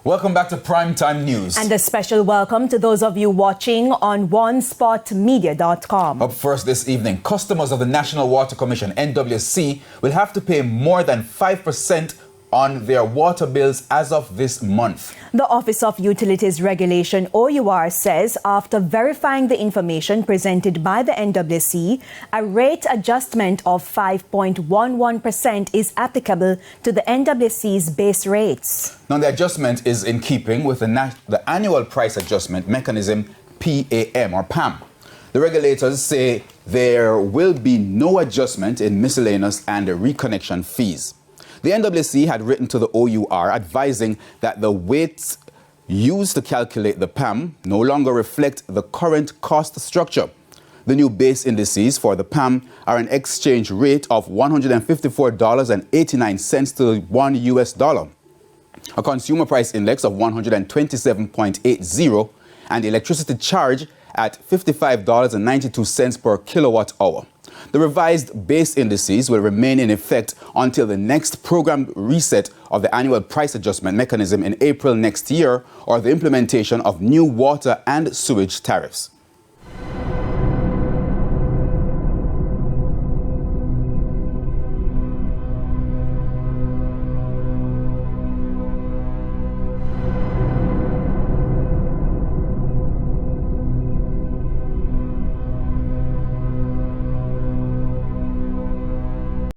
Welcome back to Primetime News. And a special welcome to those of you watching on onespotmedia.com. Up first this evening, customers of the National Water Commission, NWC, will have to pay more than 5% on their water bills as of this month. The Office of Utilities Regulation, OUR, says after verifying the information presented by the NWC, a rate adjustment of 5.11% is applicable to the NWC's base rates. Now, the adjustment is in keeping with the annual price adjustment mechanism, PAM or PAM. The regulators say there will be no adjustment in miscellaneous and reconnection fees. The NWC had written to the OUR advising that the weights used to calculate the PAM no longer reflect the current cost structure. The new base indices for the PAM are an exchange rate of $154.89 to $1, a consumer price index of 127.80, and electricity charge at $55.92 per kilowatt hour. The revised base indices will remain in effect until the next program reset of the annual price adjustment mechanism in April next year or the implementation of new water and sewage tariffs.